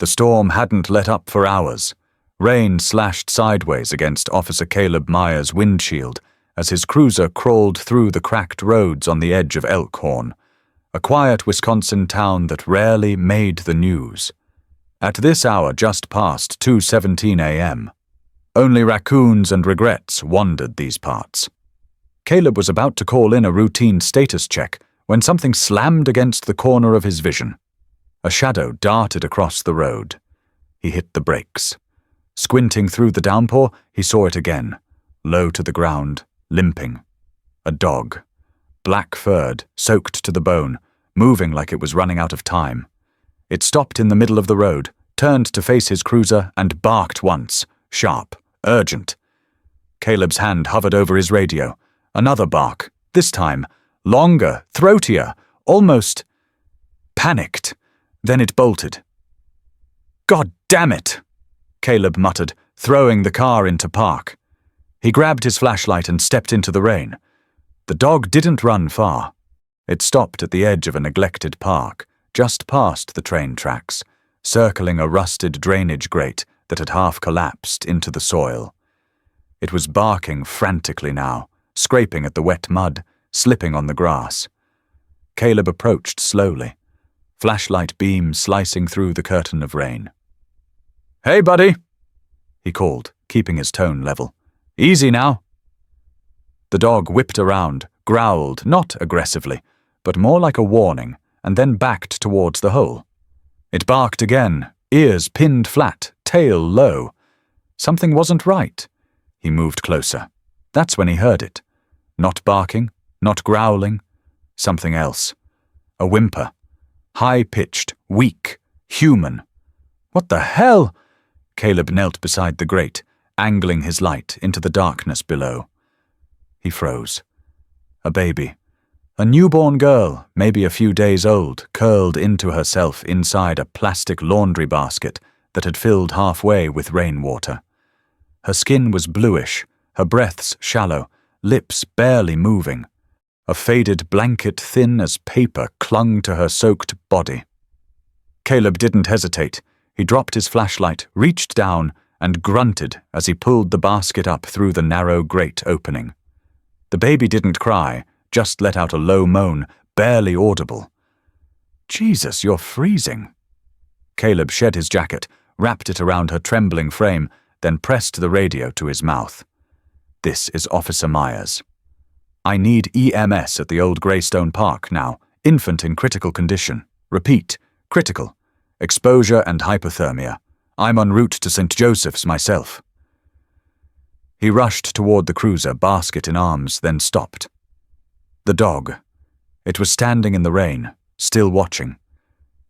The storm hadn't let up for hours. Rain slashed sideways against Officer Caleb Meyer's windshield as his cruiser crawled through the cracked roads on the edge of Elkhorn, a quiet Wisconsin town that rarely made the news. At this hour, just past 2:17 a.m., only raccoons and regrets wandered these parts. Caleb was about to call in a routine status check when something slammed against the corner of his vision. A shadow darted across the road. He hit the brakes. Squinting through the downpour, he saw it again, low to the ground, limping. A dog, black-furred, soaked to the bone, moving like it was running out of time. It stopped in the middle of the road, turned to face his cruiser, and barked once, sharp, urgent. Caleb's hand hovered over his radio. Another bark, this time, longer, throatier, almost panicked. Then it bolted. "God damn it!" Caleb muttered, throwing the car into park. He grabbed his flashlight and stepped into the rain. The dog didn't run far. It stopped at the edge of a neglected park, just past the train tracks, circling a rusted drainage grate that had half collapsed into the soil. It was barking frantically now, scraping at the wet mud, slipping on the grass. Caleb approached slowly, flashlight beam slicing through the curtain of rain. "Hey, buddy," he called, keeping his tone level. "Easy now." The dog whipped around, growled, not aggressively, but more like a warning, and then backed towards the hole. It barked again, ears pinned flat, tail low. Something wasn't right. He moved closer. That's when he heard it. Not barking, not growling. Something else. A whimper. High-pitched, weak, human. "What the hell?" Caleb knelt beside the grate, angling his light into the darkness below. He froze. A baby. A newborn girl, maybe a few days old, curled into herself inside a plastic laundry basket that had filled halfway with rainwater. Her skin was bluish, her breaths shallow, lips barely moving. A faded blanket thin as paper clung to her soaked body. Caleb didn't hesitate. He dropped his flashlight, reached down, and grunted as he pulled the basket up through the narrow grate opening. The baby didn't cry, just let out a low moan, barely audible. "Jesus, you're freezing." Caleb shed his jacket, wrapped it around her trembling frame, then pressed the radio to his mouth. "This is Officer Myers. I need EMS at the old Greystone Park now. Infant in critical condition. Repeat, critical. Exposure and hypothermia. I'm en route to St. Joseph's myself." He rushed toward the cruiser, basket in arms, then stopped. The dog. It was standing in the rain, still watching.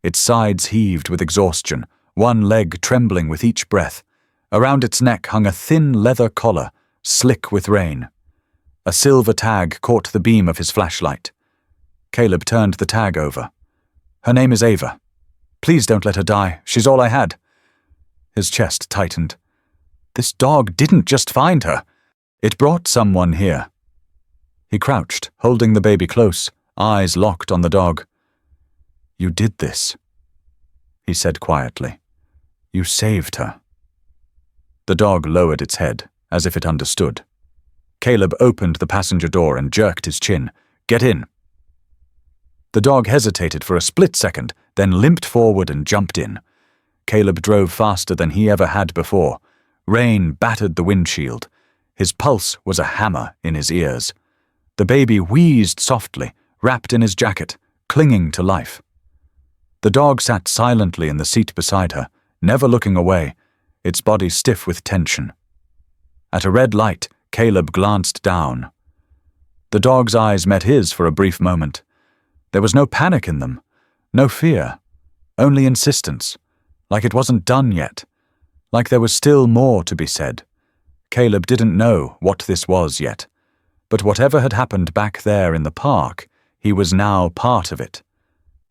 Its sides heaved with exhaustion, one leg trembling with each breath. Around its neck hung a thin leather collar, slick with rain. A silver tag caught the beam of his flashlight. Caleb turned the tag over. "Her name is Ava. Please don't let her die. She's all I had." His chest tightened. This dog didn't just find her. It brought someone here. He crouched, holding the baby close, eyes locked on the dog. "You did this," he said quietly. "You saved her." The dog lowered its head, as if it understood. Caleb opened the passenger door and jerked his chin. "Get in." The dog hesitated for a split second, then limped forward and jumped in. Caleb drove faster than he ever had before. Rain battered the windshield. His pulse was a hammer in his ears. The baby wheezed softly, wrapped in his jacket, clinging to life. The dog sat silently in the seat beside her, never looking away, its body stiff with tension. At a red light, Caleb glanced down. The dog's eyes met his for a brief moment. There was no panic in them, no fear, only insistence, like it wasn't done yet, like there was still more to be said. Caleb didn't know what this was yet, but whatever had happened back there in the park, he was now part of it.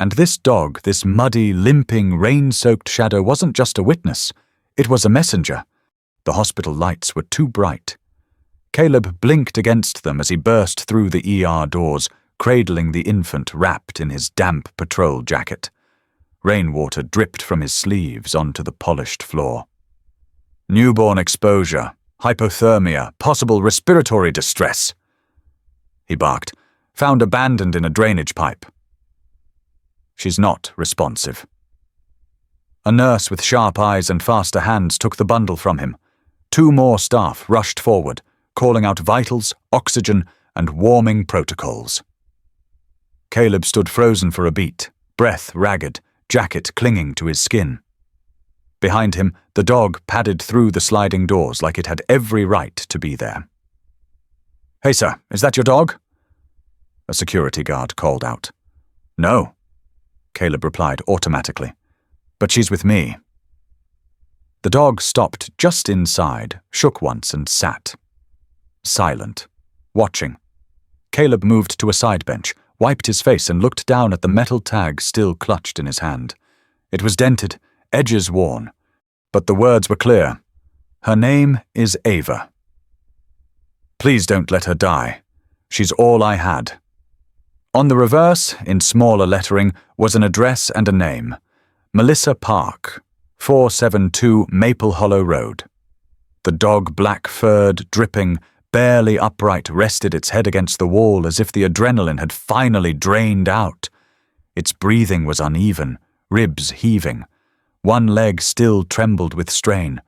And this dog, this muddy, limping, rain-soaked shadow wasn't just a witness, it was a messenger. The hospital lights were too bright. Caleb blinked against them as he burst through the ER doors, cradling the infant wrapped in his damp patrol jacket. Rainwater dripped from his sleeves onto the polished floor. Newborn exposure, hypothermia, possible respiratory distress. He barked. Found abandoned in a drainage pipe. She's not responsive. A nurse with sharp eyes and faster hands took the bundle from him. 2 more staff rushed forward, calling out vitals, oxygen, and warming protocols. Caleb stood frozen for a beat, breath ragged, jacket clinging to his skin. Behind him, the dog padded through the sliding doors like it had every right to be there. "Hey, sir, is that your dog?" A security guard called out. "No," Caleb replied automatically, "but she's with me." The dog stopped just inside, shook once and sat. Silent, watching. Caleb moved to a side bench, wiped his face and looked down at the metal tag still clutched in his hand. It was dented, edges worn, but the words were clear. Her name is Ava. Please don't let her die. She's all I had. On the reverse, in smaller lettering, was an address and a name. Melissa Park, 472 Maple Hollow Road. The dog, black-furred, dripping, barely upright, rested its head against the wall as if the adrenaline had finally drained out. Its breathing was uneven, ribs heaving. One leg still trembled with strain.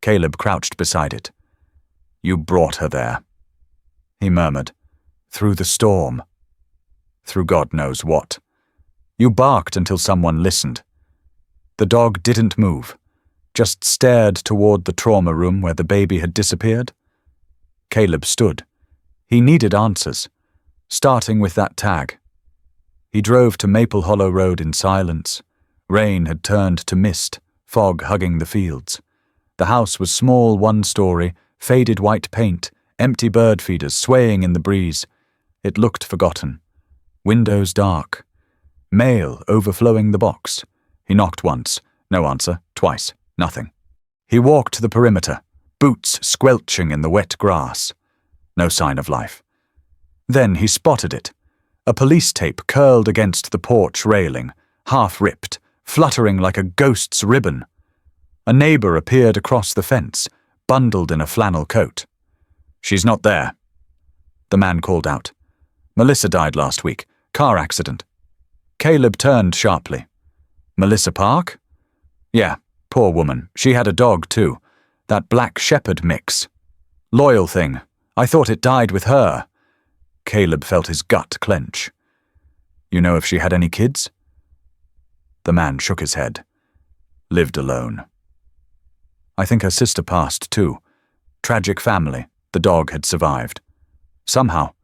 Caleb crouched beside it. "You brought her there," he murmured. "Through the storm. Through God knows what. You barked until someone listened." The dog didn't move, just stared toward the trauma room where the baby had disappeared. Caleb stood. He needed answers, starting with that tag. He drove to Maple Hollow Road in silence. Rain had turned to mist, fog hugging the fields. The house was small, 1-story, faded white paint, empty bird feeders swaying in the breeze. It looked forgotten. Windows dark. Mail overflowing the box. He knocked once. No answer. Twice. Nothing. He walked the perimeter, boots squelching in the wet grass. No sign of life. Then he spotted it. A police tape curled against the porch railing, half ripped, fluttering like a ghost's ribbon. A neighbor appeared across the fence, bundled in a flannel coat. "She's not there," the man called out. "Melissa died last week. Car accident." Caleb turned sharply. "Melissa Park?" "Yeah, poor woman. She had a dog, too. That black shepherd mix. Loyal thing. I thought it died with her." Caleb felt his gut clench. "You know if she had any kids?" The man shook his head. "Lived alone." "I think her sister passed, too. Tragic family. The dog had survived. Somehow.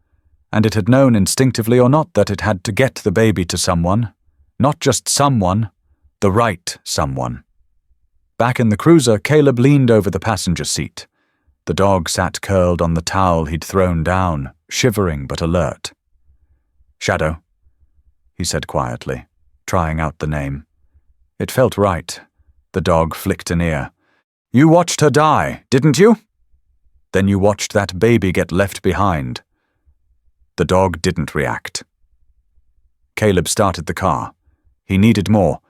And it had known instinctively or not that it had to get the baby to someone. Not just someone, the right someone." Back in the cruiser, Caleb leaned over the passenger seat. The dog sat curled on the towel he'd thrown down, shivering but alert. "Shadow," he said quietly, trying out the name. It felt right. The dog flicked an ear. "You watched her die, didn't you? Then you watched that baby get left behind." The dog didn't react. Caleb started the car. He needed more.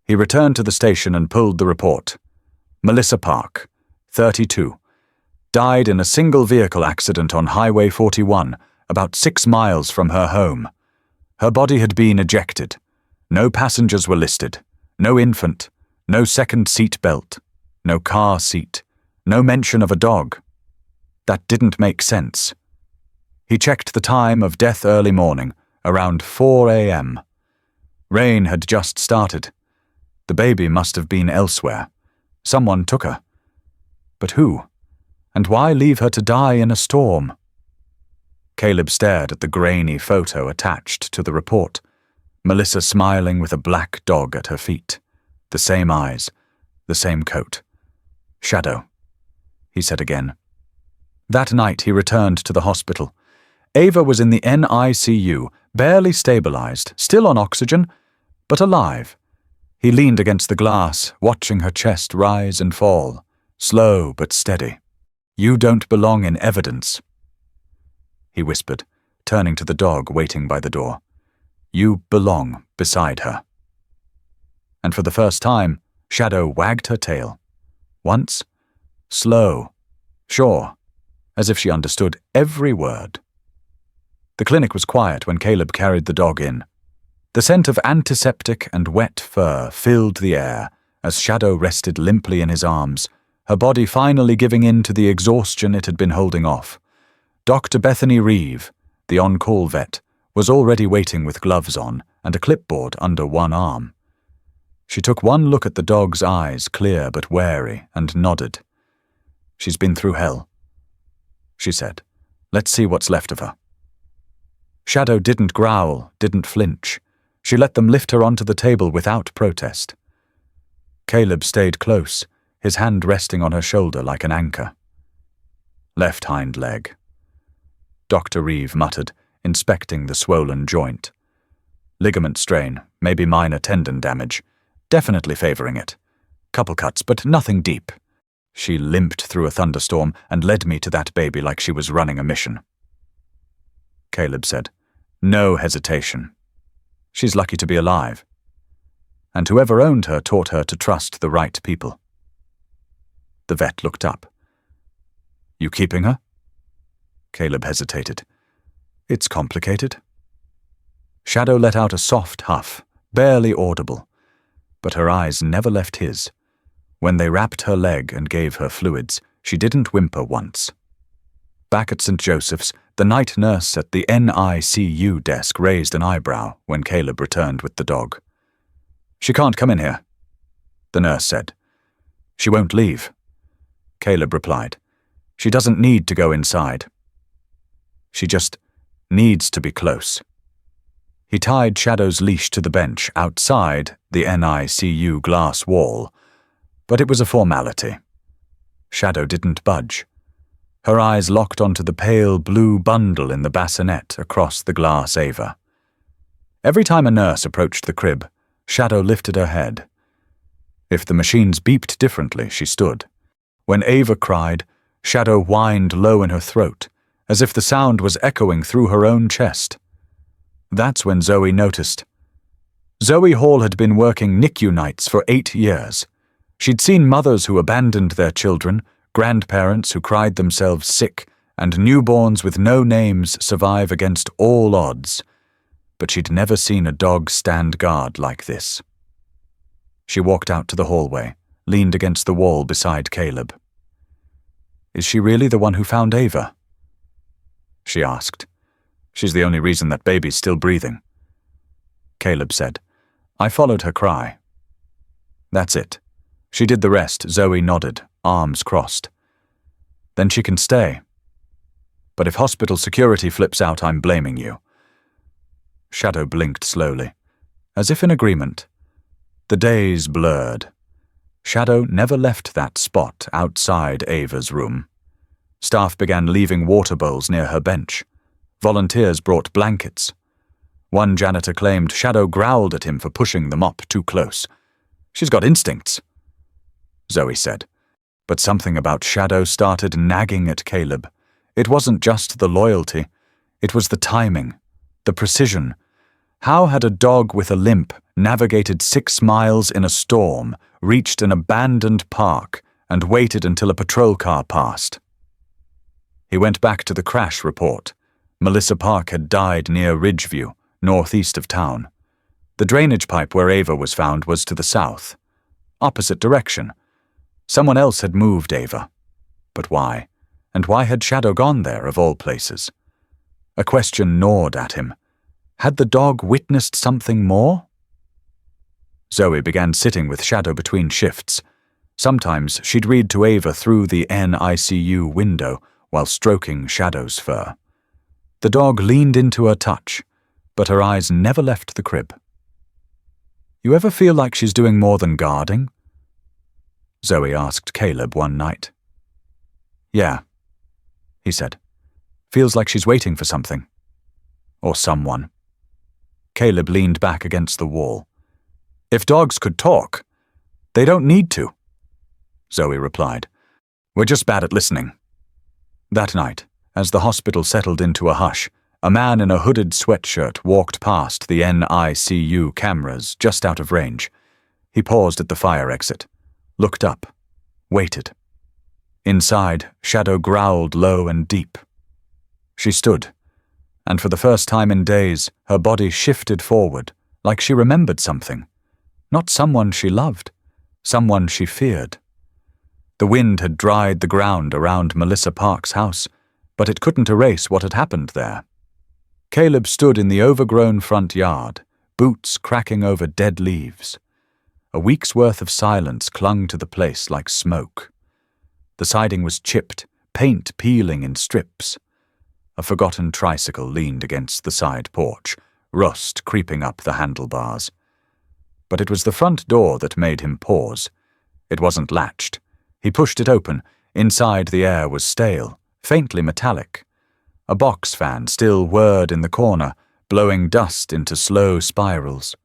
He returned to the station and pulled the report. Melissa Park, 32. Died in a single vehicle accident on Highway 41, about 6 miles from her home. Her body had been ejected. No passengers were listed. No infant. No second seat belt. No car seat. No mention of a dog. That didn't make sense. He checked the time of death early morning, around 4 a.m. Rain had just started. The baby must have been elsewhere. Someone took her. But who? And why leave her to die in a storm? Caleb stared at the grainy photo attached to the report. Melissa smiling with a black dog at her feet. The same eyes, the same coat. "Shadow," he said again. That night he returned to the hospital. Ava was in the NICU, barely stabilized, still on oxygen, but alive. He leaned against the glass, watching her chest rise and fall, slow but steady. "You don't belong in evidence," he whispered, turning to the dog waiting by the door. "You belong beside her." and for the first time, Shadow wagged her tail. Once, slow, sure, as if she understood every word. The clinic was quiet when Caleb carried the dog in. The scent of antiseptic and wet fur filled the air as Shadow rested limply in his arms, her body finally giving in to the exhaustion it had been holding off. Dr. Bethany Reeve, the on-call vet, was already waiting with gloves on and a clipboard under one arm. She took one look at the dog's eyes, clear but wary, and nodded. "She's been through hell," she said. "Let's see what's left of her." Shadow didn't growl, didn't flinch. She let them lift her onto the table without protest. Caleb stayed close, his hand resting on her shoulder like an anchor. "Left hind leg," Dr. Reeve muttered, inspecting the swollen joint. "Ligament strain, maybe minor tendon damage. Definitely favoring it. Couple cuts, but nothing deep." She limped through a thunderstorm and led me to that baby like she was running a mission. Caleb said, "No hesitation. She's lucky to be alive. And whoever owned her taught her to trust the right people." The vet looked up. "You keeping her?" Caleb hesitated. "It's complicated." Shadow let out a soft huff, barely audible, but her eyes never left his. When they wrapped her leg and gave her fluids, she didn't whimper once. Back at St. Joseph's, the night nurse at the NICU desk raised an eyebrow when Caleb returned with the dog. "She can't come in here," the nurse said. "She won't leave," Caleb replied. "She doesn't need to go inside. She just needs to be close." He tied Shadow's leash to the bench outside the NICU glass wall, but it was a formality. Shadow didn't budge. Her eyes locked onto the pale blue bundle in the bassinet across the glass Ava. Every time a nurse approached the crib, Shadow lifted her head. If the machines beeped differently, she stood. When Ava cried, Shadow whined low in her throat, as if the sound was echoing through her own chest. That's when Zoe noticed. Zoe Hall had been working NICU nights for 8 years. She'd seen mothers who abandoned their children, grandparents who cried themselves sick, and newborns with no names survive against all odds. But she'd never seen a dog stand guard like this. She walked out to the hallway, leaned against the wall beside Caleb. "Is she really the one who found Ava?" she asked. "She's the only reason that baby's still breathing," Caleb said. "I followed her cry." "That's it. She did the rest," Zoe nodded, arms crossed. "Then she can stay. But if hospital security flips out, I'm blaming you." Shadow blinked slowly, as if in agreement. The days blurred. Shadow never left that spot outside Ava's room. Staff began leaving water bowls near her bench. Volunteers brought blankets. One janitor claimed Shadow growled at him for pushing the mop too close. "She's got instincts," Zoe said. But something about Shadow started nagging at Caleb. It wasn't just the loyalty. It was the timing, the precision. How had a dog with a limp navigated 6 miles in a storm, reached an abandoned park, and waited until a patrol car passed? He went back to the crash report. Melissa Park had died near Ridgeview, northeast of town. The drainage pipe where Ava was found was to the south. Opposite direction. Someone else had moved Ava. But why? And why had Shadow gone there, of all places? A question gnawed at him. Had the dog witnessed something more? Zoe began sitting with Shadow between shifts. Sometimes she'd read to Ava through the NICU window while stroking Shadow's fur. The dog leaned into her touch, but her eyes never left the crib. "You ever feel like she's doing more than guarding?" Zoe asked Caleb one night. "Yeah," he said. "Feels like she's waiting for something. Or someone." Caleb leaned back against the wall. "If dogs could talk, they don't need to," Zoe replied. "We're just bad at listening." That night, as the hospital settled into a hush, a man in a hooded sweatshirt walked past the NICU cameras just out of range. He paused at the fire exit, looked up, waited. Inside, Shadow growled low and deep. She stood, and for the first time in days, her body shifted forward, like she remembered something. Not someone she loved, someone she feared. The wind had dried the ground around Melissa Park's house, but it couldn't erase what had happened there. Caleb stood in the overgrown front yard, boots cracking over dead leaves. A week's worth of silence clung to the place like smoke. The siding was chipped, paint peeling in strips. A forgotten tricycle leaned against the side porch, rust creeping up the handlebars. But it was the front door that made him pause. It wasn't latched. He pushed it open. Inside, the air was stale, faintly metallic. A box fan still whirred in the corner, blowing dust into slow spirals.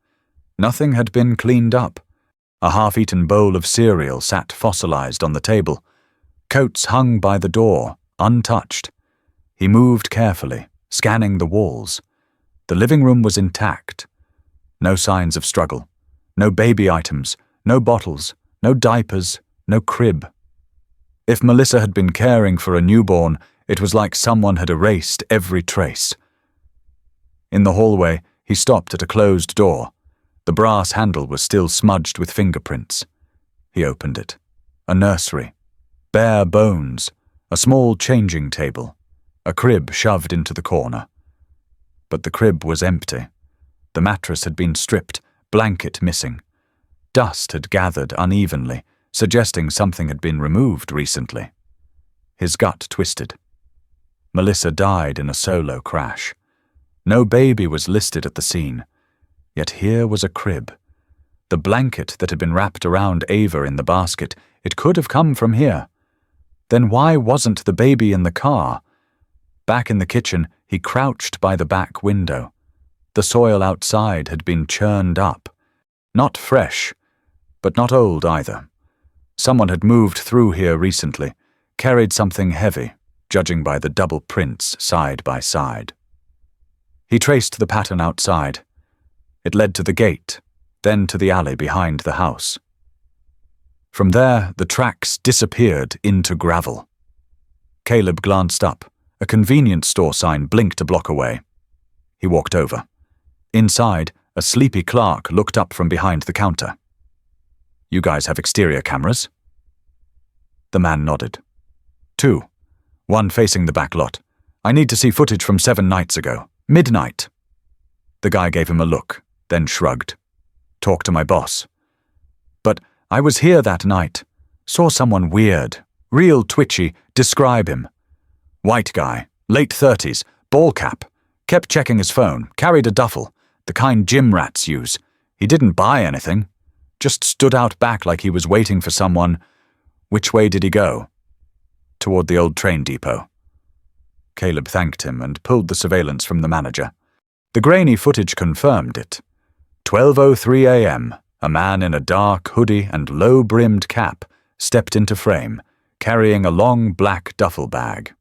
Nothing had been cleaned up. A half-eaten bowl of cereal sat fossilized on the table. Coats hung by the door, untouched. He moved carefully, scanning the walls. The living room was intact. No signs of struggle. No baby items, no bottles, no diapers, no crib. If Melissa had been caring for a newborn, it was like someone had erased every trace. In the hallway, he stopped at a closed door. The brass handle was still smudged with fingerprints. He opened it. A nursery. Bare bones. A small changing table. A crib shoved into the corner. But the crib was empty. The mattress had been stripped, blanket missing. Dust had gathered unevenly, suggesting something had been removed recently. His gut twisted. Melissa died in a solo crash. No baby was listed at the scene. Yet here was a crib. The blanket that had been wrapped around Ava in the basket, it could have come from here. Then why wasn't the baby in the car? Back in the kitchen, he crouched by the back window. The soil outside had been churned up. Not fresh, but not old either. Someone had moved through here recently, carried something heavy, judging by the double prints side by side. He traced the pattern outside. It led to the gate, then to the alley behind the house. From there, the tracks disappeared into gravel. Caleb glanced up. A convenience store sign blinked a block away. He walked over. Inside, a sleepy clerk looked up from behind the counter. "You guys have exterior cameras?" The man nodded. "2. One facing the back lot. I need to see footage from 7 nights ago. Midnight." The guy gave him a look, then shrugged. "Talk to my boss." "But I was here that night. Saw someone weird. Real twitchy. Describe him." "White guy. Late 30s. Ball cap. Kept checking his phone. Carried a duffel. The kind gym rats use. He didn't buy anything. Just stood out back like he was waiting for someone." "Which way did he go?" "Toward the old train depot." Caleb thanked him and pulled the surveillance from the manager. The grainy footage confirmed it. 12:03 a.m., a man in a dark hoodie and low-brimmed cap stepped into frame, carrying a long black duffel bag.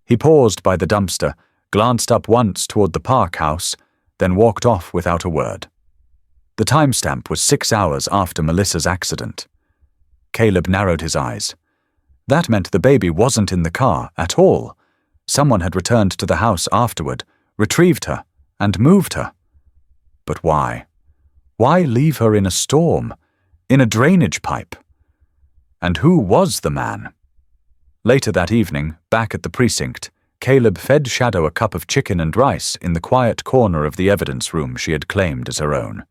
He paused by the dumpster, glanced up once toward the Park house, then walked off without a word. The timestamp was 6 hours after Melissa's accident. Caleb narrowed his eyes. That meant the baby wasn't in the car at all. Someone had returned to the house afterward, retrieved her, and moved her. But why? Why leave her in a storm? In a drainage pipe? And who was the man? Later that evening, back at the precinct, Caleb fed Shadow a cup of chicken and rice in the quiet corner of the evidence room she had claimed as her own.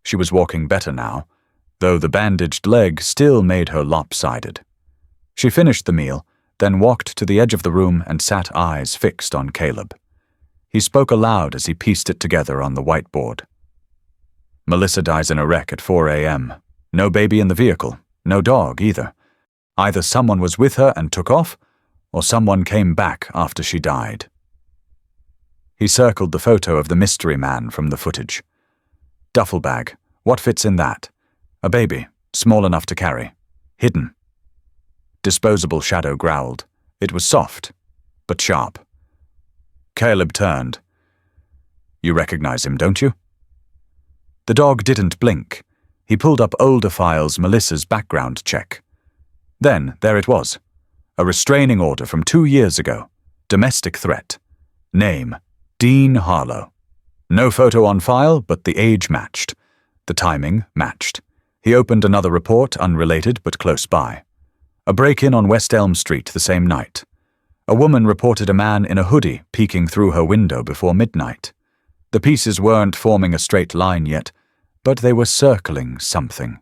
She was walking better now, though the bandaged leg still made her lopsided. She finished the meal, then walked to the edge of the room and sat eyes fixed on Caleb. He spoke aloud as he pieced it together on the whiteboard. "Melissa dies in a wreck at 4 a.m. No baby in the vehicle, no dog either. Either someone was with her and took off, or someone came back after she died." He circled the photo of the mystery man from the footage. "Duffel bag. What fits in that? A baby, small enough to carry. Hidden." Disposable, Shadow growled. It was soft, but sharp. Caleb turned. "You recognize him, don't you?" The dog didn't blink. He pulled up older files, Melissa's background check. Then, there it was. A restraining order from 2 years ago. Domestic threat. Name, Dean Harlow. No photo on file, but the age matched. The timing matched. He opened another report, unrelated but close by. A break-in on West Elm Street the same night. A woman reported a man in a hoodie peeking through her window before midnight. The pieces weren't forming a straight line yet, but they were circling something.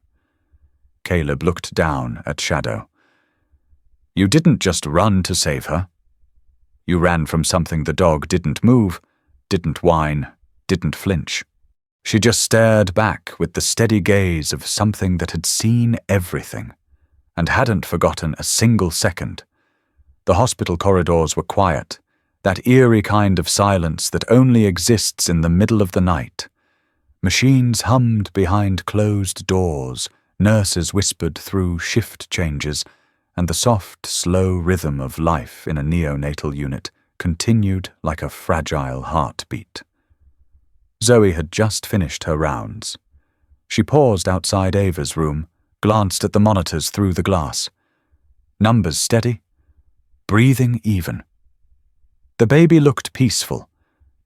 Caleb looked down at Shadow. You didn't just run to save her. You ran from something. The dog didn't move, didn't whine, didn't flinch. She just stared back with the steady gaze of something that had seen everything and hadn't forgotten a single second. The hospital corridors were quiet, that eerie kind of silence that only exists in the middle of the night. Machines hummed behind closed doors, nurses whispered through shift changes, and the soft, slow rhythm of life in a neonatal unit continued like a fragile heartbeat. Zoe had just finished her rounds. She paused outside Ava's room, glanced at the monitors through the glass. Numbers steady, breathing even. The baby looked peaceful,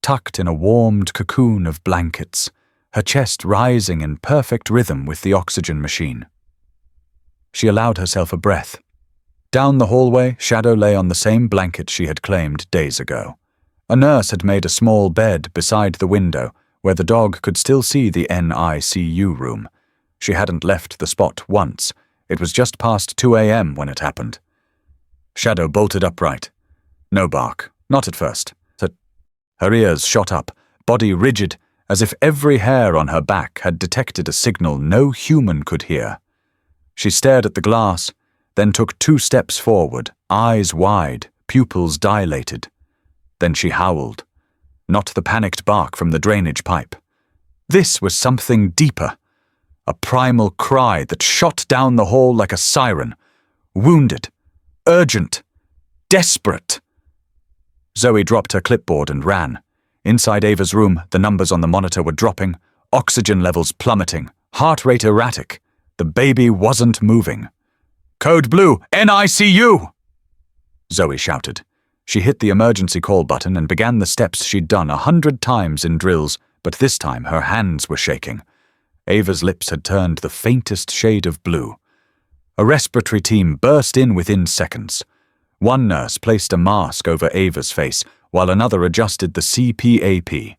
tucked in a warmed cocoon of blankets, her chest rising in perfect rhythm with the oxygen machine. She allowed herself a breath. Down the hallway, Shadow lay on the same blanket she had claimed days ago. A nurse had made a small bed beside the window where the dog could still see the NICU room. She hadn't left the spot once. It was just past 2 a.m. when it happened. Shadow bolted upright. No bark, not at first. Her ears shot up, body rigid, as if every hair on her back had detected a signal no human could hear. She stared at the glass, then took 2 steps forward, eyes wide, pupils dilated. Then she howled, not the panicked bark from the drainage pipe. This was something deeper, a primal cry that shot down the hall like a siren, wounded, urgent, desperate. Zoe dropped her clipboard and ran. Inside Ava's room, the numbers on the monitor were dropping, oxygen levels plummeting, heart rate erratic. The baby wasn't moving. "Code Blue, NICU!" Zoe shouted. She hit the emergency call button and began the steps she'd done 100 times in drills, but this time her hands were shaking. Ava's lips had turned the faintest shade of blue. A respiratory team burst in within seconds. One nurse placed a mask over Ava's face, while another adjusted the CPAP.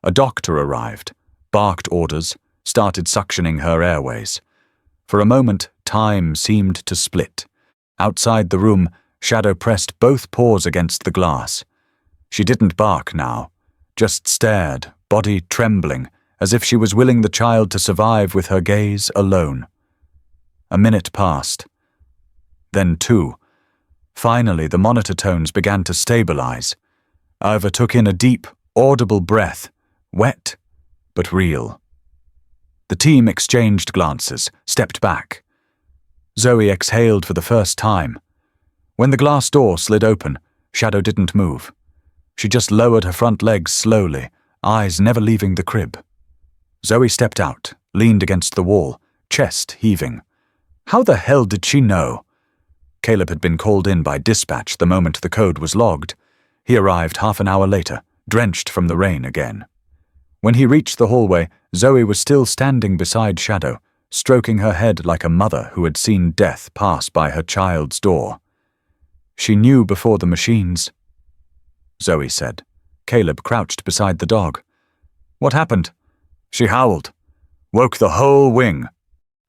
A doctor arrived, barked orders, started suctioning her airways. For a moment, time seemed to split. Outside the room, Shadow pressed both paws against the glass. She didn't bark now, just stared, body trembling, as if she was willing the child to survive with her gaze alone. A minute passed. Then 2. Finally, the monitor tones began to stabilize. Ava took in a deep, audible breath, wet, but real. The team exchanged glances, stepped back. Zoe exhaled for the first time. When the glass door slid open, Shadow didn't move. She just lowered her front legs slowly, eyes never leaving the crib. Zoe stepped out, leaned against the wall, chest heaving. How the hell did she know? Caleb had been called in by dispatch the moment the code was logged. He arrived half an hour later, drenched from the rain again. When he reached the hallway, Zoe was still standing beside Shadow, stroking her head like a mother who had seen death pass by her child's door. She knew before the machines. Zoe said. Caleb crouched beside the dog. What happened? She howled. Woke the whole wing.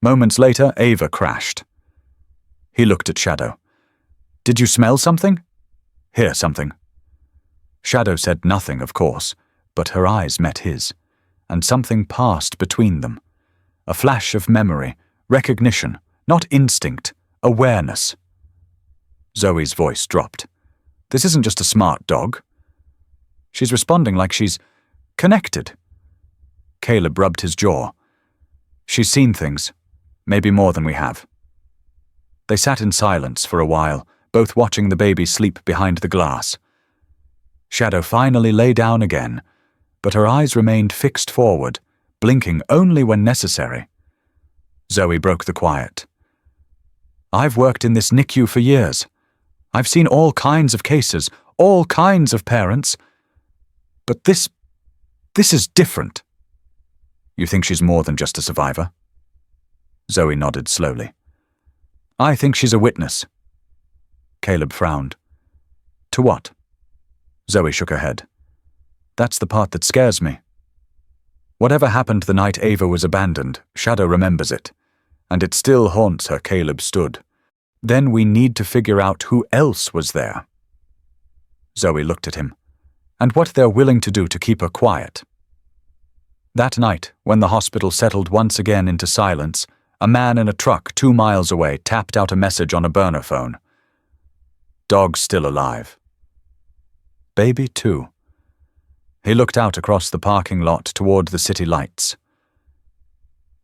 Moments later, Ava crashed. He looked at Shadow. Did you smell something? Hear something? Shadow said nothing, of course, but her eyes met his, and something passed between them. A flash of memory, recognition, not instinct, awareness. Zoe's voice dropped. This isn't just a smart dog. She's responding like she's connected. Caleb rubbed his jaw. She's seen things, maybe more than we have. They sat in silence for a while, both watching the baby sleep behind the glass. Shadow finally lay down again, but her eyes remained fixed forward, blinking only when necessary. Zoe broke the quiet. I've worked in this NICU for years. I've seen all kinds of cases, all kinds of parents. But this is different. You think she's more than just a survivor? Zoe nodded slowly. I think she's a witness. Caleb frowned. To what? Zoe shook her head. That's the part that scares me. Whatever happened the night Ava was abandoned, Shadow remembers it. And it still haunts her, Caleb stood. Then we need to figure out who else was there. Zoe looked at him, and what they're willing to do to keep her quiet. That night, when the hospital settled once again into silence, a man in a truck 2 miles away tapped out a message on a burner phone. Dog's still alive. Baby too. He looked out across the parking lot toward the city lights.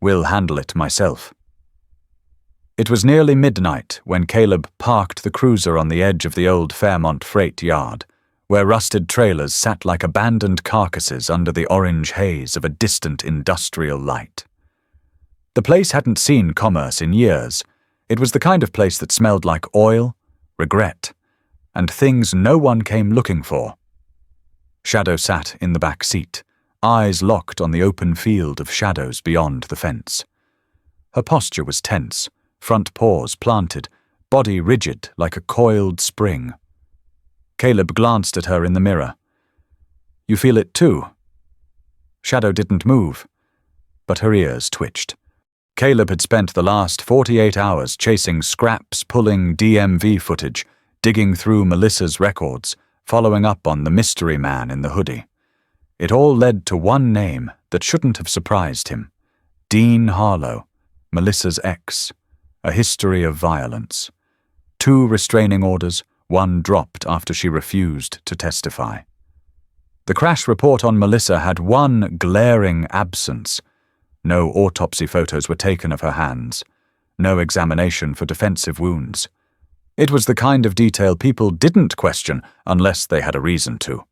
We'll handle it myself. It was nearly midnight when Caleb parked the cruiser on the edge of the old Fairmont freight yard, where rusted trailers sat like abandoned carcasses under the orange haze of a distant industrial light. The place hadn't seen commerce in years. It was the kind of place that smelled like oil, regret, and things no one came looking for. Shadow sat in the back seat, eyes locked on the open field of shadows beyond the fence. Her posture was tense, front paws planted, body rigid like a coiled spring. Caleb glanced at her in the mirror. You feel it too? Shadow didn't move, but her ears twitched. Caleb had spent the last 48 hours chasing scraps, pulling DMV footage, digging through Melissa's records, following up on the mystery man in the hoodie. It all led to one name that shouldn't have surprised him. Dean Harlow, Melissa's ex. A history of violence. 2 restraining orders, 1 dropped after she refused to testify. The crash report on Melissa had one glaring absence. No autopsy photos were taken of her hands. No examination for defensive wounds. It was the kind of detail people didn't question unless they had a reason to.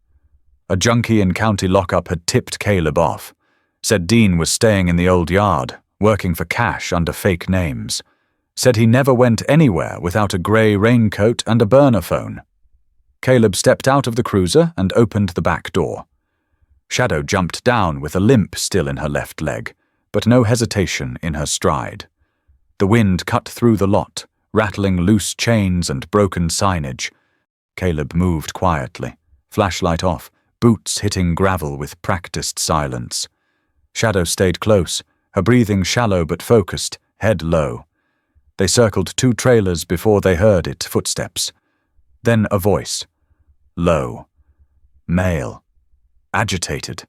A junkie in county lockup had tipped Caleb off. Said Dean was staying in the old yard, working for cash under fake names. Said he never went anywhere without a grey raincoat and a burner phone. Caleb stepped out of the cruiser and opened the back door. Shadow jumped down with a limp still in her left leg, but no hesitation in her stride. The wind cut through the lot, rattling loose chains and broken signage. Caleb moved quietly, flashlight off, boots hitting gravel with practiced silence. Shadow stayed close, her breathing shallow but focused, head low. They circled 2 trailers before they heard it, footsteps. Then a voice. Low. Male. Agitated.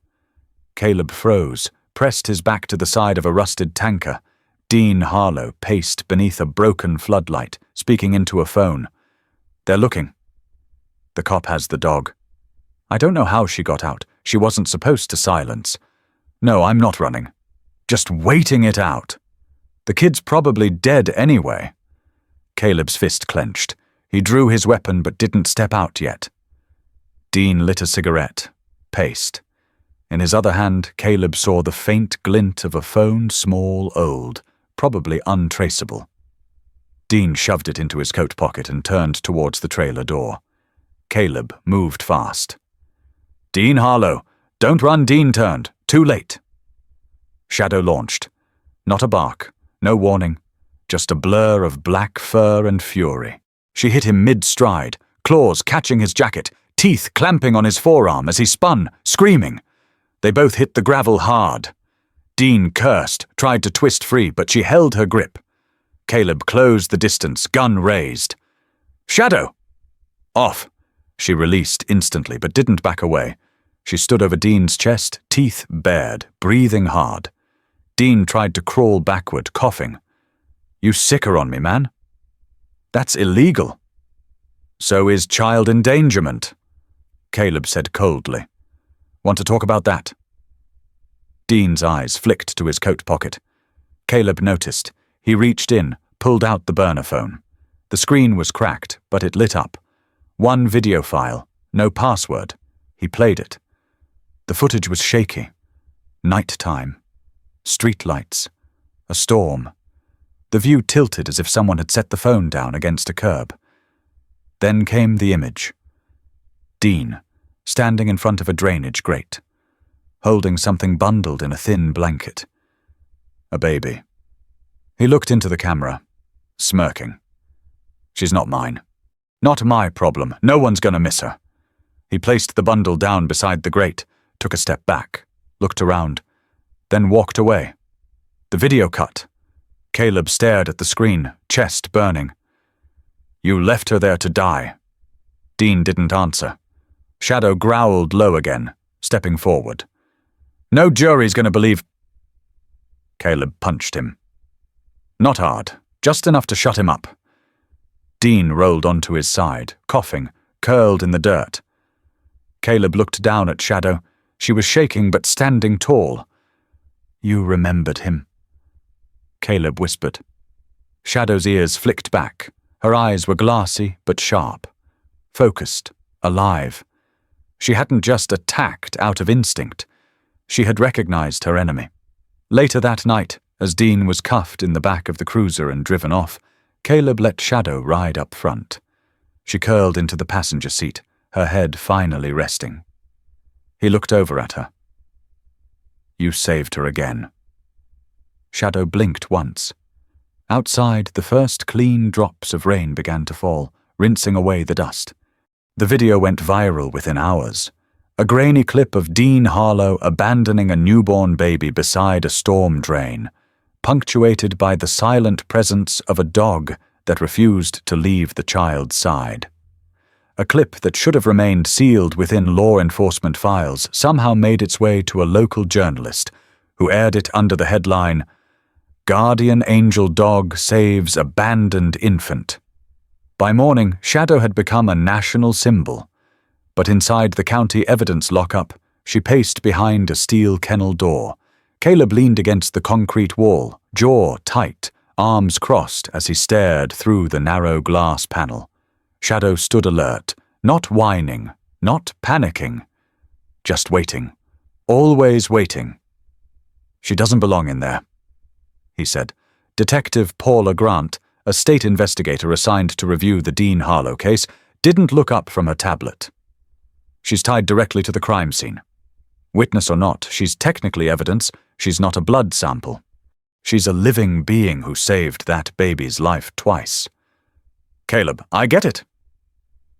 Caleb froze, pressed his back to the side of a rusted tanker. Dean Harlow paced beneath a broken floodlight, speaking into a phone. They're looking. The cop has the dog. I don't know how she got out. She wasn't supposed to silence. No, I'm not running. Just waiting it out. The kid's probably dead anyway. Caleb's fist clenched. He drew his weapon but didn't step out yet. Dean lit a cigarette, paced. In his other hand, Caleb saw the faint glint of a phone, small, old, probably untraceable. Dean shoved it into his coat pocket and turned towards the trailer door. Caleb moved fast. Dean Harlow. Don't run, Dean turned. Too late. Shadow launched. Not a bark. No warning, just a blur of black fur and fury. She hit him mid-stride, claws catching his jacket, teeth clamping on his forearm as he spun, screaming. They both hit the gravel hard. Dean cursed, tried to twist free, but she held her grip. Caleb closed the distance, gun raised. Shadow! Off. She released instantly, but didn't back away. She stood over Dean's chest, teeth bared, breathing hard. Dean tried to crawl backward, coughing. You sicker on me, man. That's illegal. So is child endangerment, Caleb said coldly. Want to talk about that? Dean's eyes flicked to his coat pocket. Caleb noticed. He reached in, pulled out the burner phone. The screen was cracked, but it lit up. 1 video file, no password. He played it. The footage was shaky. Night time. Streetlights. A storm. The view tilted as if someone had set the phone down against a curb. Then came the image. Dean, standing in front of a drainage grate, holding something bundled in a thin blanket. A baby. He looked into the camera, smirking. She's not mine. Not my problem. No one's gonna miss her. He placed the bundle down beside the grate, took a step back, looked around, then walked away. The video cut. Caleb stared at the screen, chest burning. You left her there to die. Dean didn't answer. Shadow growled low again, stepping forward. No jury's gonna believe... Caleb punched him. Not hard, just enough to shut him up. Dean rolled onto his side, coughing, curled in the dirt. Caleb looked down at Shadow. She was shaking but standing tall. You remembered him. Caleb whispered. Shadow's ears flicked back. Her eyes were glassy but sharp. Focused, alive. She hadn't just attacked out of instinct. She had recognized her enemy. Later that night, as Dean was cuffed in the back of the cruiser and driven off, Caleb let Shadow ride up front. She curled into the passenger seat, her head finally resting. He looked over at her. You saved her again. Shadow blinked once. Outside, the first clean drops of rain began to fall, rinsing away the dust. The video went viral within hours. A grainy clip of Dean Harlow abandoning a newborn baby beside a storm drain, punctuated by the silent presence of a dog that refused to leave the child's side. A clip that should have remained sealed within law enforcement files somehow made its way to a local journalist, who aired it under the headline, Guardian Angel Dog Saves Abandoned Infant. By morning, Shadow had become a national symbol, but inside the county evidence lockup, she paced behind a steel kennel door. Caleb leaned against the concrete wall, jaw tight, arms crossed as he stared through the narrow glass panel. Shadow stood alert, not whining, not panicking, just waiting, always waiting. She doesn't belong in there, he said. Detective Paula Grant, a state investigator assigned to review the Dean Harlow case, didn't look up from her tablet. She's tied directly to the crime scene. Witness or not, she's technically evidence. She's not a blood sample. She's a living being who saved that baby's life twice. Caleb, I get it.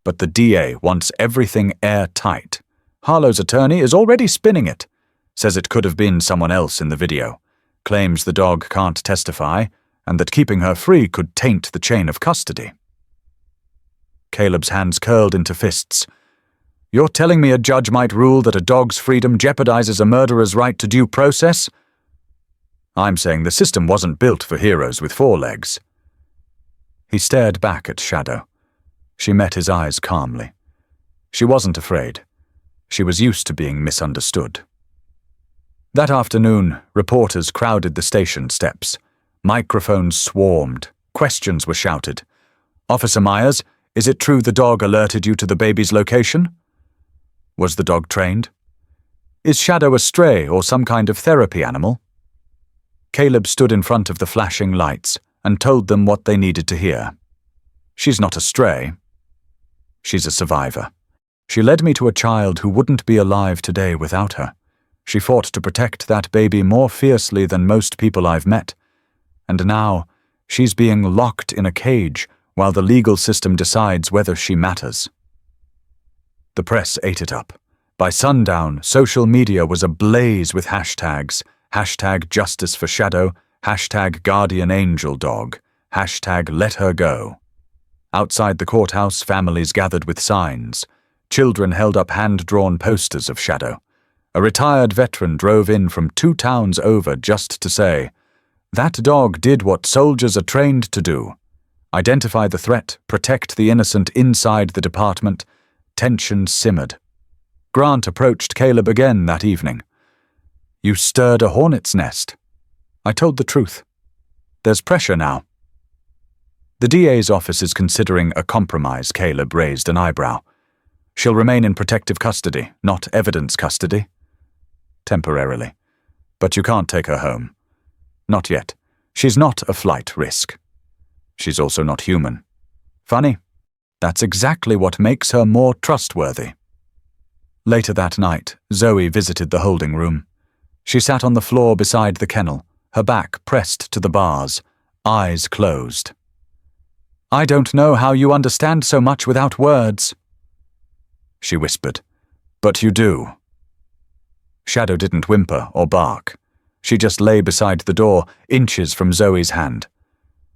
But the DA wants everything airtight. Harlow's attorney is already spinning it. Says it could have been someone else in the video. Claims the dog can't testify, and that keeping her free could taint the chain of custody. Caleb's hands curled into fists. You're telling me a judge might rule that a dog's freedom jeopardizes a murderer's right to due process? I'm saying the system wasn't built for heroes with 4 legs. He stared back at Shadow. She met his eyes calmly. She wasn't afraid. She was used to being misunderstood. That afternoon, reporters crowded the station steps. Microphones swarmed. Questions were shouted. Officer Myers, is it true the dog alerted you to the baby's location? Was the dog trained? Is Shadow a stray or some kind of therapy animal? Caleb stood in front of the flashing lights and told them what they needed to hear. She's not a stray. She's a survivor. She led me to a child who wouldn't be alive today without her. She fought to protect that baby more fiercely than most people I've met. And now, she's being locked in a cage while the legal system decides whether she matters. The press ate it up. By sundown, social media was ablaze with hashtags. Hashtag Justice for Shadow, hashtag Guardian Angel Dog, hashtag Let Her Go. Outside the courthouse, families gathered with signs. Children held up hand-drawn posters of Shadow. A retired veteran drove in from 2 towns over just to say, that dog did what soldiers are trained to do. Identify the threat, protect the innocent inside the department. Tension simmered. Grant approached Caleb again that evening. You stirred a hornet's nest. I told the truth. There's pressure now. The DA's office is considering a compromise. Caleb raised an eyebrow. She'll remain in protective custody, not evidence custody. Temporarily. But you can't take her home. Not yet. She's not a flight risk. She's also not human. Funny, that's exactly what makes her more trustworthy. Later that night, Zoe visited the holding room. She sat on the floor beside the kennel, her back pressed to the bars, eyes closed. "I don't know how you understand so much without words," she whispered. "But you do." Shadow didn't whimper or bark. She just lay beside the door, inches from Zoe's hand.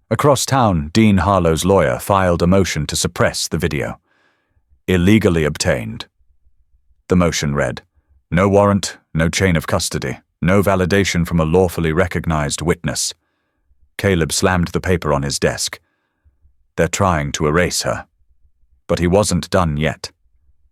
Across town, Dean Harlow's lawyer filed a motion to suppress the video. Illegally obtained. The motion read, "No warrant, no chain of custody, no validation from a lawfully recognized witness." Caleb slammed the paper on his desk. They're trying to erase her. But he wasn't done yet.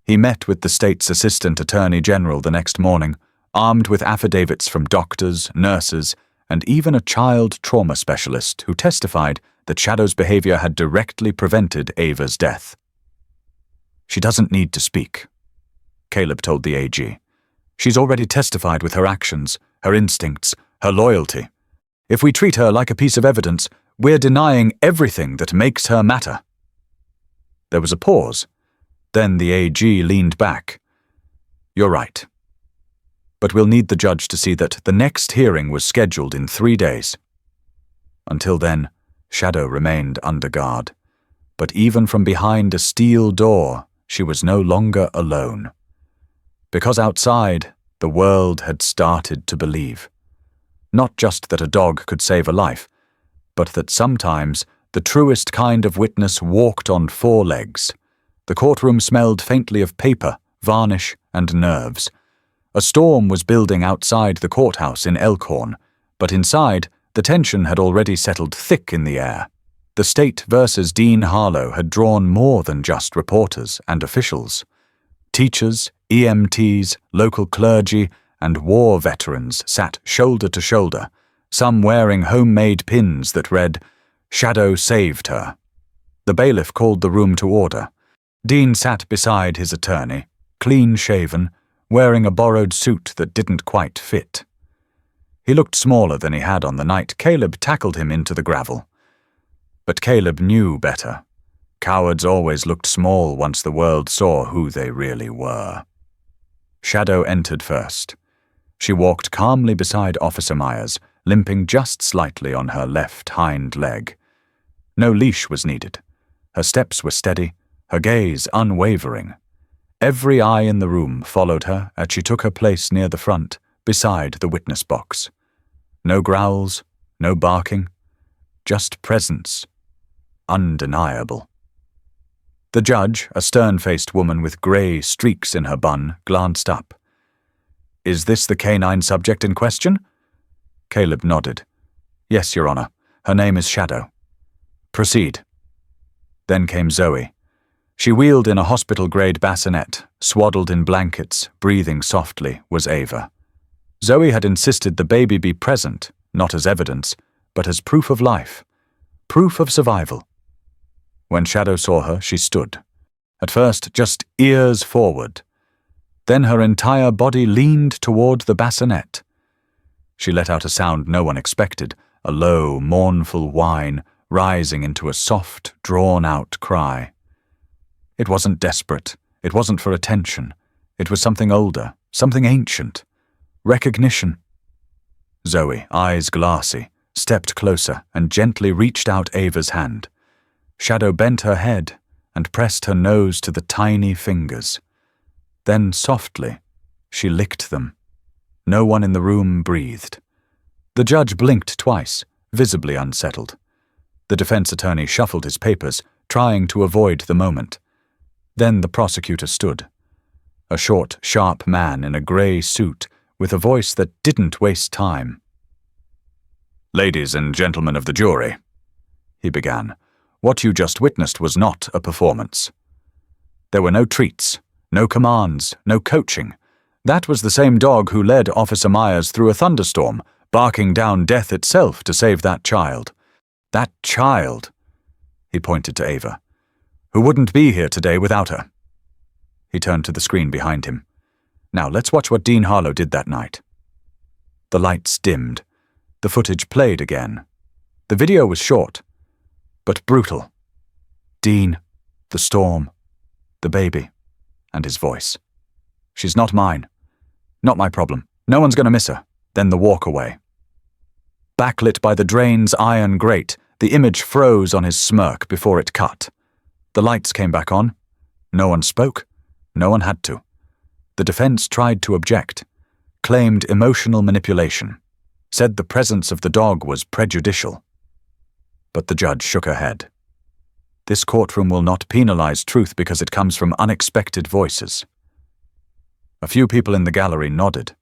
He met with the state's assistant attorney general the next morning, armed with affidavits from doctors, nurses, and even a child trauma specialist who testified that Shadow's behavior had directly prevented Ava's death. "She doesn't need to speak," Caleb told the AG. "She's already testified with her actions, her instincts, her loyalty. If we treat her like a piece of evidence, we're denying everything that makes her matter." There was a pause. Then the AG leaned back. "You're right. But we'll need the judge to see that the next hearing was scheduled in 3 days." Until then, Shadow remained under guard. But even from behind a steel door, she was no longer alone. Because outside, the world had started to believe. Not just that a dog could save a life, but that sometimes the truest kind of witness walked on 4 legs. The courtroom smelled faintly of paper, varnish, and nerves. A storm was building outside the courthouse in Elkhorn, but inside, the tension had already settled thick in the air. The state versus Dean Harlow had drawn more than just reporters and officials. Teachers, EMTs, local clergy, and war veterans sat shoulder to shoulder, some wearing homemade pins that read, "Shadow saved her." The bailiff called the room to order. Dean sat beside his attorney, clean-shaven, wearing a borrowed suit that didn't quite fit. He looked smaller than he had on the night Caleb tackled him into the gravel. But Caleb knew better. Cowards always looked small once the world saw who they really were. Shadow entered first. She walked calmly beside Officer Myers, limping just slightly on her left hind leg. No leash was needed. Her steps were steady, her gaze unwavering. Every eye in the room followed her as she took her place near the front, beside the witness box. No growls, no barking, just presence. Undeniable. The judge, a stern-faced woman with grey streaks in her bun, glanced up. "Is this the canine subject in question?" Caleb nodded. "Yes, Your Honor. Her name is Shadow." "Proceed." Then came Zoe. She wheeled in a hospital-grade bassinet, swaddled in blankets, breathing softly, was Ava. Zoe had insisted the baby be present, not as evidence, but as proof of life, proof of survival. When Shadow saw her, she stood. At first, just ears forward. Then her entire body leaned toward the bassinet. She let out a sound no one expected, a low, mournful whine, rising into a soft, drawn-out cry. It wasn't desperate. It wasn't for attention. It was something older, something ancient. Recognition. Zoe, eyes glassy, stepped closer and gently reached out Ava's hand. Shadow bent her head and pressed her nose to the tiny fingers. Then softly, she licked them. No one in the room breathed. The judge blinked twice, visibly unsettled. The defense attorney shuffled his papers, trying to avoid the moment. Then the prosecutor stood. A short, sharp man in a grey suit, with a voice that didn't waste time. "Ladies and gentlemen of the jury," he began, "what you just witnessed was not a performance. There were no treats, no commands, no coaching. That was the same dog who led Officer Myers through a thunderstorm, barking down death itself to save that child. That child," he pointed to Ava, "who wouldn't be here today without her." He turned to the screen behind him. "Now let's watch what Dean Harlow did that night." The lights dimmed. The footage played again. The video was short, but brutal. Dean, the storm, the baby, and his voice. She's not mine. Not my problem. No one's going to miss her. Then the walk away. Backlit by the drain's iron grate, the image froze on his smirk before it cut. The lights came back on. No one spoke. No one had to. The defense tried to object, claimed emotional manipulation, said the presence of the dog was prejudicial. But the judge shook her head. This courtroom will not penalize truth because it comes from unexpected voices. A few people in the gallery nodded.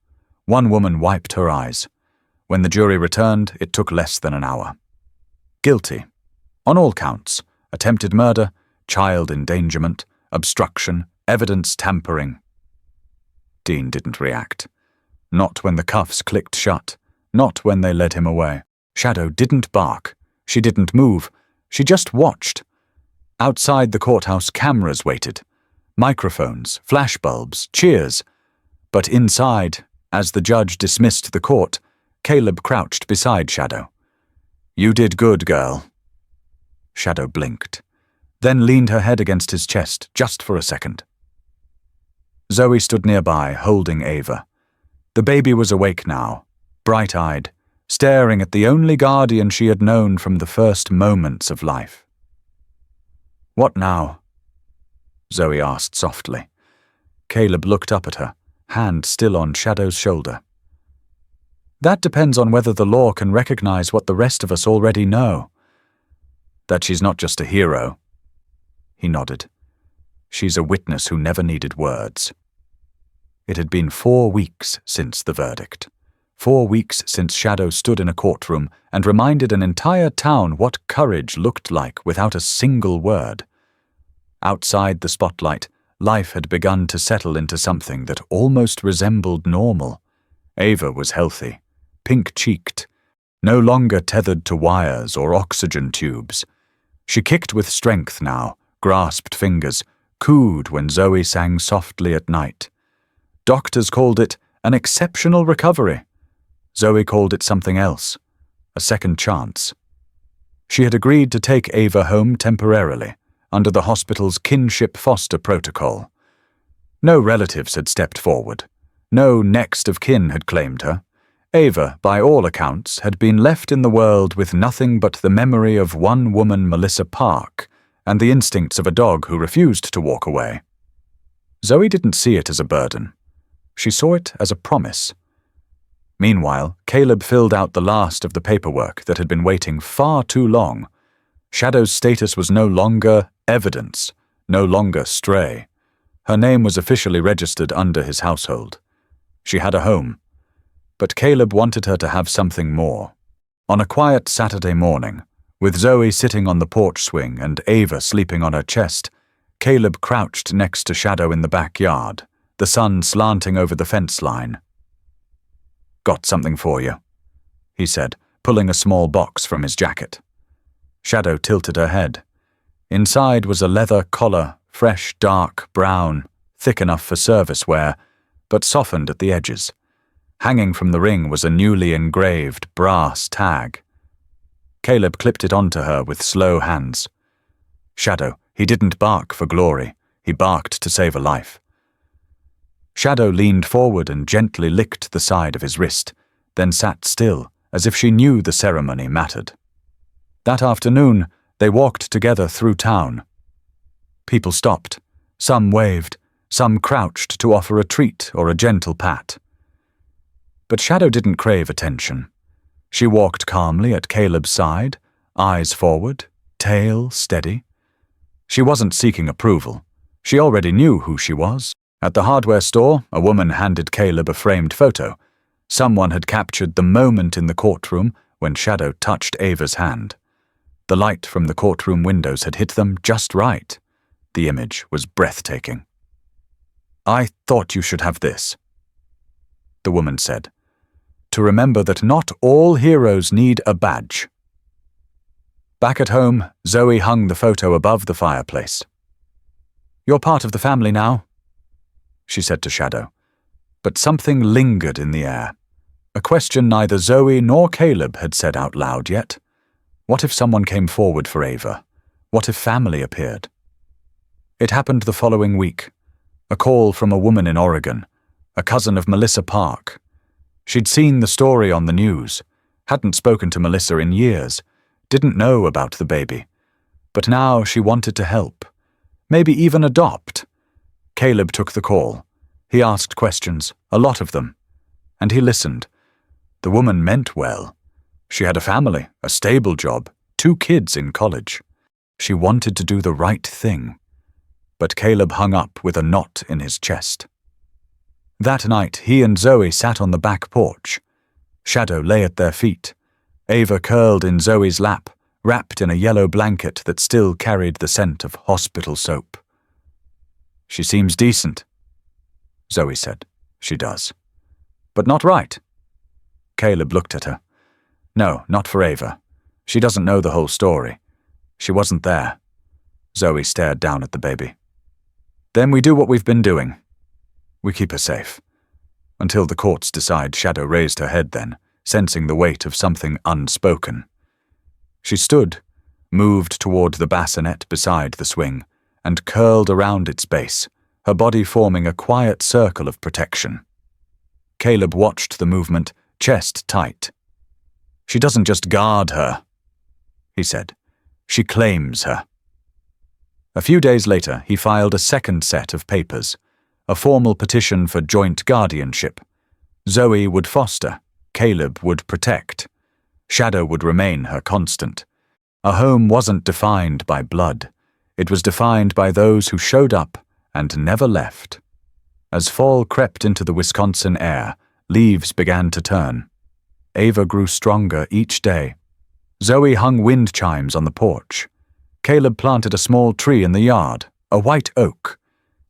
One woman wiped her eyes. When the jury returned, it took less than an hour. Guilty. On all counts. Attempted murder, child endangerment, obstruction, evidence tampering. Dean didn't react. Not when the cuffs clicked shut. Not when they led him away. Shadow didn't bark. She didn't move. She just watched. Outside the courthouse, cameras waited. Microphones, flashbulbs, cheers. But inside, as the judge dismissed the court, Caleb crouched beside Shadow. You did good, girl. Shadow blinked, then leaned her head against his chest just for a second. Zoe stood nearby, holding Ava. The baby was awake now, bright-eyed, staring at the only guardian she had known from the first moments of life. What now? Zoe asked softly. Caleb looked up at her, hand still on Shadow's shoulder. That depends on whether the law can recognize what the rest of us already know. That she's not just a hero. He nodded. She's a witness who never needed words. It had been 4 weeks since the verdict. 4 weeks since Shadow stood in a courtroom and reminded an entire town what courage looked like without a single word. Outside the spotlight, life had begun to settle into something that almost resembled normal. Ava was healthy, pink-cheeked, no longer tethered to wires or oxygen tubes. She kicked with strength now, grasped fingers, cooed when Zoe sang softly at night. Doctors called it an exceptional recovery. Zoe called it something else, a second chance. She had agreed to take Ava home temporarily, under the hospital's kinship foster protocol. No relatives had stepped forward. No next of kin had claimed her. Ava, by all accounts, had been left in the world with nothing but the memory of one woman, Melissa Park, and the instincts of a dog who refused to walk away. Zoe didn't see it as a burden. She saw it as a promise. Meanwhile, Caleb filled out the last of the paperwork that had been waiting far too long. Shadow's status was no longer evidence, no longer stray. Her name was officially registered under his household. She had a home. But Caleb wanted her to have something more. On a quiet Saturday morning, with Zoe sitting on the porch swing and Ava sleeping on her chest, Caleb crouched next to Shadow in the backyard, the sun slanting over the fence line. "Got something for you," he said, pulling a small box from his jacket. Shadow tilted her head. Inside was a leather collar, fresh dark brown, thick enough for service wear, but softened at the edges. Hanging from the ring was a newly engraved brass tag. Caleb clipped it onto her with slow hands. Shadow, he didn't bark for glory. He barked to save a life. Shadow leaned forward and gently licked the side of his wrist, then sat still, as if she knew the ceremony mattered. That afternoon, they walked together through town. People stopped. Some waved. Some crouched to offer a treat or a gentle pat. But Shadow didn't crave attention. She walked calmly at Caleb's side, eyes forward, tail steady. She wasn't seeking approval. She already knew who she was. At the hardware store, a woman handed Caleb a framed photo. Someone had captured the moment in the courtroom when Shadow touched Ava's hand. The light from the courtroom windows had hit them just right. The image was breathtaking. "I thought you should have this," the woman said, "to remember that not all heroes need a badge." Back at home, Zoe hung the photo above the fireplace. "You're part of the family now," she said to Shadow. But something lingered in the air. A question neither Zoe nor Caleb had said out loud yet. What if someone came forward for Ava? What if family appeared? It happened the following week. A call from a woman in Oregon, a cousin of Melissa Park. She'd seen the story on the news, hadn't spoken to Melissa in years, didn't know about the baby. But now she wanted to help. Maybe even adopt. Caleb took the call. He asked questions, a lot of them. And he listened. The woman meant well. She had a family, a stable job, 2 kids in college. She wanted to do the right thing. But Caleb hung up with a knot in his chest. That night, he and Zoe sat on the back porch. Shadow lay at their feet. Ava curled in Zoe's lap, wrapped in a yellow blanket that still carried the scent of hospital soap. "She seems decent," Zoe said. "She does. But not right." Caleb looked at her. "No, not for Ava. She doesn't know the whole story. She wasn't there." Zoe stared down at the baby. "Then we do what we've been doing. We keep her safe. Until the courts decide." Shadow raised her head then, sensing the weight of something unspoken. She stood, moved toward the bassinet beside the swing, and curled around its base, her body forming a quiet circle of protection. Caleb watched the movement, chest tight. "She doesn't just guard her," he said. "She claims her." A few days later, he filed a second set of papers, a formal petition for joint guardianship. Zoe would foster, Caleb would protect. Shadow would remain her constant. A home wasn't defined by blood. It was defined by those who showed up and never left. As fall crept into the Wisconsin air, leaves began to turn. Ava grew stronger each day. Zoe hung wind chimes on the porch. Caleb planted a small tree in the yard, a white oak.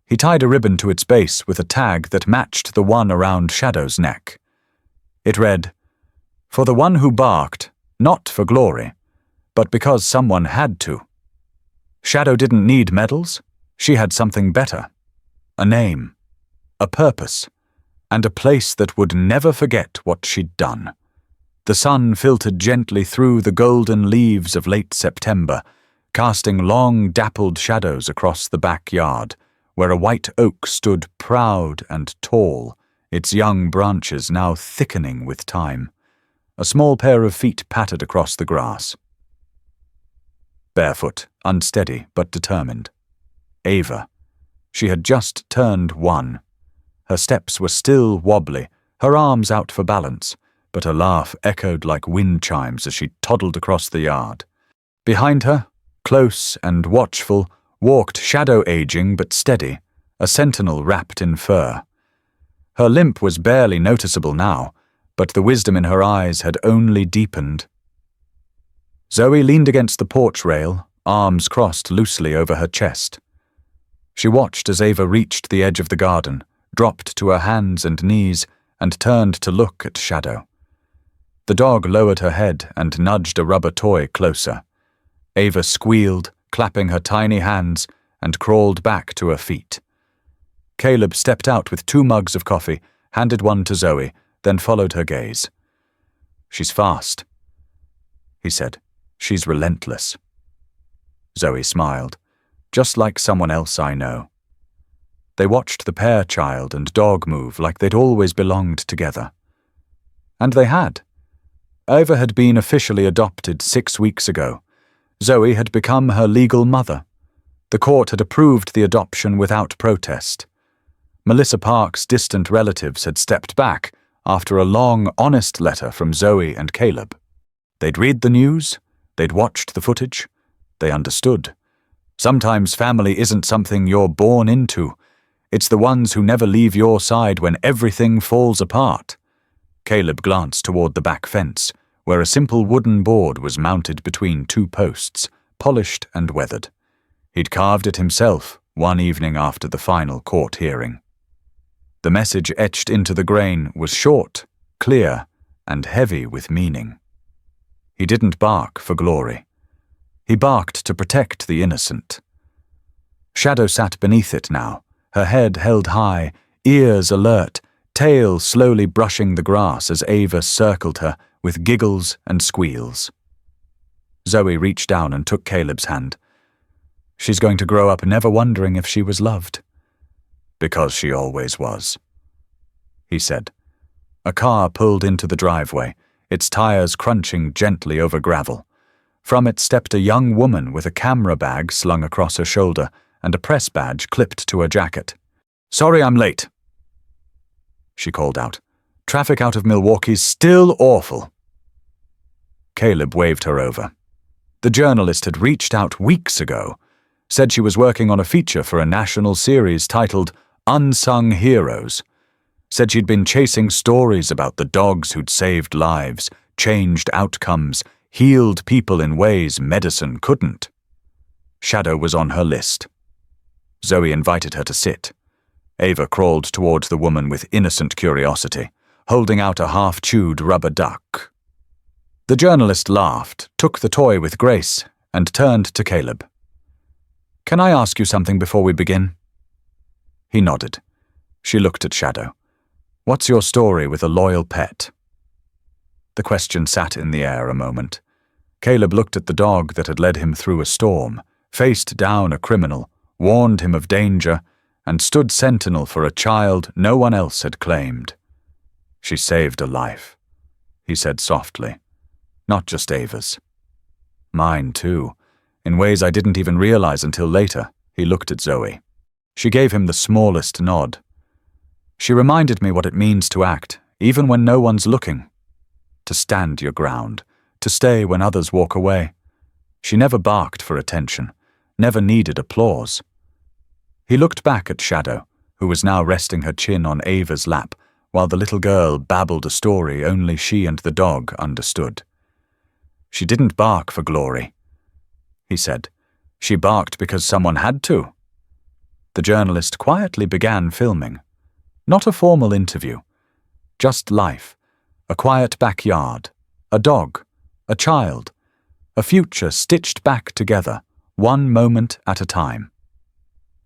He tied a ribbon to its base with a tag that matched the one around Shadow's neck. It read, "For the one who barked, not for glory, but because someone had to." Shadow didn't need medals. She had something better. A name, a purpose, and a place that would never forget what she'd done. The sun filtered gently through the golden leaves of late September, casting long, dappled shadows across the backyard, where a white oak stood proud and tall, its young branches now thickening with time. A small pair of feet pattered across the grass. Barefoot, unsteady but determined. Ava. She had just turned 1. Her steps were still wobbly, her arms out for balance, but her laugh echoed like wind chimes as she toddled across the yard. Behind her, close and watchful, walked Shadow, aging but steady, a sentinel wrapped in fur. Her limp was barely noticeable now, but the wisdom in her eyes had only deepened. Zoe leaned against the porch rail, arms crossed loosely over her chest. She watched as Ava reached the edge of the garden, dropped to her hands and knees, and turned to look at Shadow. The dog lowered her head and nudged a rubber toy closer. Ava squealed, clapping her tiny hands, and crawled back to her feet. Caleb stepped out with 2 mugs of coffee, handed one to Zoe, then followed her gaze. "She's fast," he said. "She's relentless." Zoe smiled. "Just like someone else I know." They watched the pair-child and dog move like they'd always belonged together. And they had. Ava had been officially adopted 6 weeks ago. Zoe had become her legal mother. The court had approved the adoption without protest. Melissa Park's distant relatives had stepped back after a long, honest letter from Zoe and Caleb. They'd read the news, they'd watched the footage, they understood. Sometimes family isn't something you're born into. It's the ones who never leave your side when everything falls apart. Caleb glanced toward the back fence, where a simple wooden board was mounted between 2 posts, polished and weathered. He'd carved it himself one evening after the final court hearing. The message etched into the grain was short, clear, and heavy with meaning. He didn't bark for glory. He barked to protect the innocent. Shadow sat beneath it now, her head held high, ears alert, tail slowly brushing the grass as Ava circled her with giggles and squeals. Zoe reached down and took Caleb's hand. She's going to grow up never wondering if she was loved. Because she always was, he said. A car pulled into the driveway, its tires crunching gently over gravel. From it stepped a young woman with a camera bag slung across her shoulder and a press badge clipped to her jacket. "Sorry I'm late," she called out. "Traffic out of Milwaukee's still awful." Caleb waved her over. The journalist had reached out weeks ago, said she was working on a feature for a national series titled Unsung Heroes, said she'd been chasing stories about the dogs who'd saved lives, changed outcomes, healed people in ways medicine couldn't. Shadow was on her list. Zoe invited her to sit. Ava crawled towards the woman with innocent curiosity, holding out a half-chewed rubber duck. The journalist laughed, took the toy with grace, and turned to Caleb. "Can I ask you something before we begin?" He nodded. She looked at Shadow. "What's your story with a loyal pet?" The question sat in the air a moment. Caleb looked at the dog that had led him through a storm, faced down a criminal, warned him of danger, and stood sentinel for a child no one else had claimed. "She saved a life," he said softly. "Not just Ava's. Mine, too, in ways I didn't even realize until later." He looked at Zoe. She gave him the smallest nod. "She reminded me what it means to act, even when no one's looking. To stand your ground, to stay when others walk away. She never barked for attention, never needed applause." He looked back at Shadow, who was now resting her chin on Ava's lap, while the little girl babbled a story only she and the dog understood. "She didn't bark for glory," he said. "She barked because someone had to." The journalist quietly began filming. Not a formal interview. Just life. A quiet backyard. A dog. A child. A future stitched back together, one moment at a time.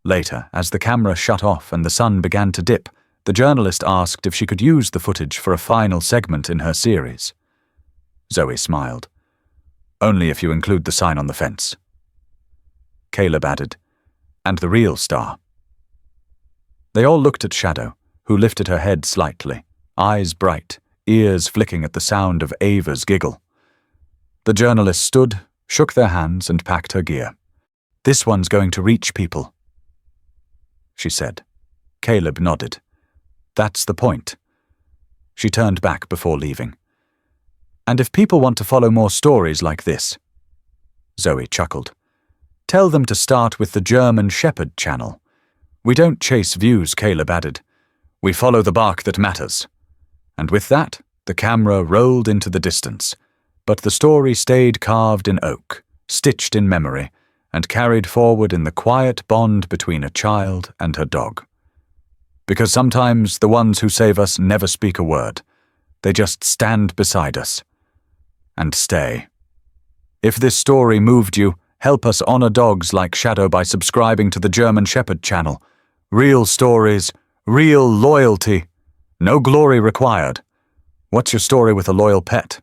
Later, as the camera shut off and the sun began to dip, the journalist asked if she could use the footage for a final segment in her series. Zoe smiled. "Only if you include the sign on the fence." Caleb added, "And the real star." They all looked at Shadow, who lifted her head slightly, eyes bright, ears flicking at the sound of Ava's giggle. The journalist stood, shook their hands, and packed her gear. "This one's going to reach people," she said. Caleb nodded. "That's the point." She turned back before leaving. "And if people want to follow more stories like this," Zoe chuckled, "tell them to start with the German Shepherd channel. We don't chase views," Caleb added. "We follow the bark that matters." And with that, the camera rolled into the distance, but the story stayed carved in oak, stitched in memory, and carried forward in the quiet bond between a child and her dog. Because sometimes the ones who save us never speak a word. They just stand beside us. And stay. If this story moved you, help us honor dogs like Shadow by subscribing to the German Shepherd channel. Real stories, real loyalty. No glory required. What's your story with a loyal pet?